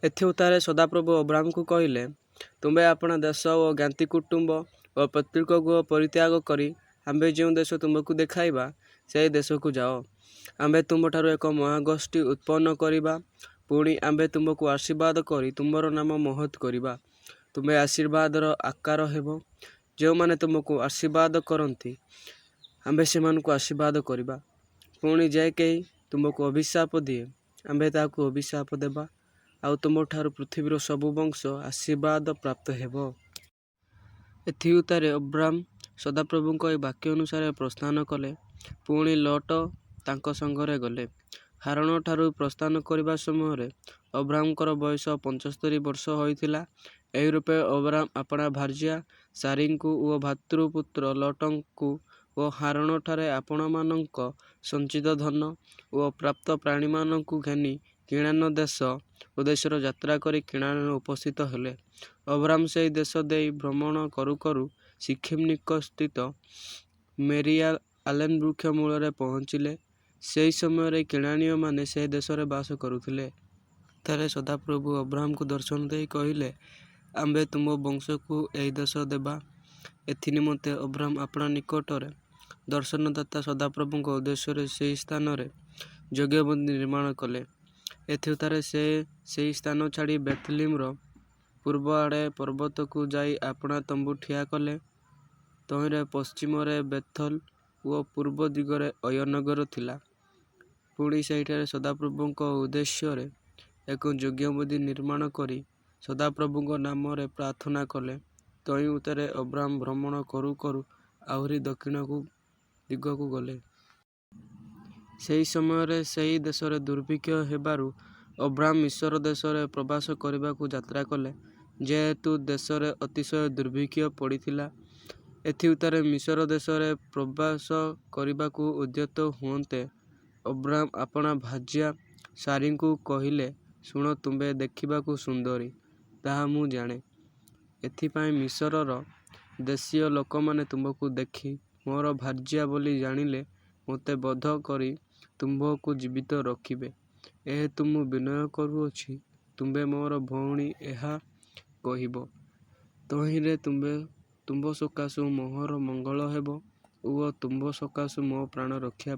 ଏଥି ଉତ୍ତାରେ ସଦାପ୍ରଭୁ ଅବ୍ରାମକୁ କହିଲେ, ତୁମେ ଆପଣା ଦେଶ ଓ ଜ୍ଞାତି କୁଟୁମ୍ବ ଓ ପୈତୃକକୁ ପରିତ୍ୟାଗ କରି ଆମ୍ଭେ ଯେଉଁ ଦେଶ ତୁମକୁ ଦେଖାଇବା, ସେହି ଦେଶକୁ ଯାଅ। ଆମ୍ଭେ ତୁମଠାରୁ ଏକ ମହାଗୋଷ୍ଠୀ ଉତ୍ପନ୍ନ କରିବା। ପୁଣି ଆମ୍ଭେ ତୁମକୁ ଆଶୀର୍ବାଦ କରି ତୁମର ନାମ ମହତ୍ କରିବା। ତୁମେ ଆଶୀର୍ବାଦର ଆକାର ହେବ। ଯେଉଁମାନେ ତୁମକୁ ଆଶୀର୍ବାଦ କରନ୍ତି, ଆମ୍ଭେ ସେମାନଙ୍କୁ ଆଶୀର୍ବାଦ କରିବା। ପୁଣି ଯେ କେହି ତୁମକୁ ଅଭିଶାପ ଦିଏ, ଆମ୍ଭେ ତାହାକୁ ଅଭିଶାପ ଦେବା। ଆଉ ତୁମଠାରୁ ପୃଥିବୀର ସବୁ ବଂଶ ଆଶୀର୍ବାଦ ପ୍ରାପ୍ତ ହେବ। ଏଥି ଉତ୍ତାରେ ଅବ୍ରାମ ସଦାପ୍ରଭୁଙ୍କ ଏହି ବାକ୍ୟ ଅନୁସାରେ ପ୍ରସ୍ଥାନ କଲେ। ପୁଣି ଲୋଟ ତାଙ୍କ ସଙ୍ଗରେ ଗଲେ। ହାରାନଠାରୁ ପ୍ରସ୍ଥାନ କରିବା ସମୟରେ ଅବ୍ରାମଙ୍କର ବୟସ 75 ବର୍ଷ ହୋଇଥିଲା। ଏହି ରୂପେ ଅବ୍ରାମ ଆପଣା ଭାର୍ଯ୍ୟା ସାରୀଙ୍କୁ ଓ ଭ୍ରାତୃପୁତ୍ର ଲୋଟଙ୍କୁ ଓ ହାରାନଠାରେ ଆପଣମାନଙ୍କ ସଞ୍ଚିତ ଧନ ଓ ପ୍ରାପ୍ତ ପ୍ରାଣୀମାନଙ୍କୁ ଘେନି କିଣାନ ଦେଶ ଉଦ୍ଦେଶ୍ୟରେ ଯାତ୍ରା କରି କିଣାନରେ ଉପସ୍ଥିତ ହେଲେ। ଅବ୍ରାମ ସେହି ଦେଶ ଦେଇ ଭ୍ରମଣ କରୁ କରୁ ସିଖିମ୍ ନିକଟସ୍ଥିତ ମେରିଆ ଆଲେନ୍ ବୃକ୍ଷ ମୂଳରେ ପହଞ୍ଚିଲେ। ସେହି ସମୟରେ କିଣାନୀୟମାନେ ସେହି ଦେଶରେ ବାସ କରୁଥିଲେ। ଥରେ ସଦାପ୍ରଭୁ ଅବ୍ରାମକୁ ଦର୍ଶନ ଦେଇ କହିଲେ, ଆମ୍ଭେ ତୁମ ବଂଶକୁ ଏହି ଦେଶ ଦେବା। ଏଥି ନିମନ୍ତେ ଅବ୍ରାମ ଆପଣା ନିକଟରେ ଦର୍ଶନଦାତା ସଦାପ୍ରଭୁଙ୍କ ଉଦ୍ଦେଶ୍ୟରେ ସେହି ସ୍ଥାନରେ ଯଜ୍ଞବେଦୀ ନିର୍ମାଣ କଲେ। ଏଥି ଉତ୍ତାରେ ସେ ସେହି ସ୍ଥାନ ଛାଡ଼ି ବେଥଲିମର ପୂର୍ବ ଆଡ଼େ ପର୍ବତକୁ ଯାଇ ଆପଣା ତମ୍ବୁ ଠିଆ କଲେ। ତହିଁରେ ପଶ୍ଚିମରେ ବେଥଲ ଓ ପୂର୍ବ ଦିଗରେ ଅୟନଗର ଥିଲା। ପୁଣି ସେହିଠାରେ ସଦାପ୍ରଭୁଙ୍କ ଉଦ୍ଦେଶ୍ୟରେ ଏକ ଯଜ୍ଞବେଦୀ ନିର୍ମାଣ କରି ସଦାପ୍ରଭୁଙ୍କ ନାମରେ ପ୍ରାର୍ଥନା କଲେ। ତହିଁ ଉତ୍ତାରେ ଅବ୍ରାମ ଭ୍ରମଣ କରୁ କରୁ ଆହୁରି ଦକ୍ଷିଣ ଦିଗକୁ ଗଲେ। ସେହି ସମୟରେ ସେହି ଦେଶରେ ଦୁର୍ଭିକ୍ଷ ହେବାରୁ ଅବ୍ରାମ ମିଶ୍ର ଦେଶରେ ପ୍ରବାସ କରିବାକୁ ଯାତ୍ରା କଲେ। ଯେହେତୁ ଦେଶରେ ଅତିଶୟ ଦୁର୍ଭିକ୍ଷ ପଡ଼ିଥିଲା, ଏଥି ଉତ୍ତାରେ ମିଶ୍ର ଦେଶରେ ପ୍ରବାସ କରିବାକୁ ଉଦ୍ୟତ ହୁଅନ୍ତେ ଅବ୍ରାମ ଆପଣା ଭାର୍ଯ୍ୟା ସାରୀଙ୍କୁ କହିଲେ, ଶୁଣ, ତୁମେ ଦେଖିବାକୁ ସୁନ୍ଦରୀ, ତାହା ମୁଁ ଜାଣେ। ଏଥିପାଇଁ ମିଶ୍ରର ଦେଶୀୟ ଲୋକମାନେ ତୁମକୁ ଦେଖି ମୋର ଭାର୍ଯ୍ୟା ବୋଲି ଜାଣିଲେ ମୋତେ ବଧ କରି ତୁମ୍ଭଙ୍କୁ ଜୀବିତ ରଖିବେ। ଏହେତୁ ମୁଁ ବିନୟ କରୁଅଛି, ତୁମେ ମୋର ଭଉଣୀ ଏହା କହିବ। ତହିଁରେ ତୁମ୍ଭ ସକାଶୁ ମୋହର ମଙ୍ଗଳ ହେବ ଓ ତୁମ୍ଭ ସକାଶୁ ମୋ ପ୍ରାଣ ରକ୍ଷା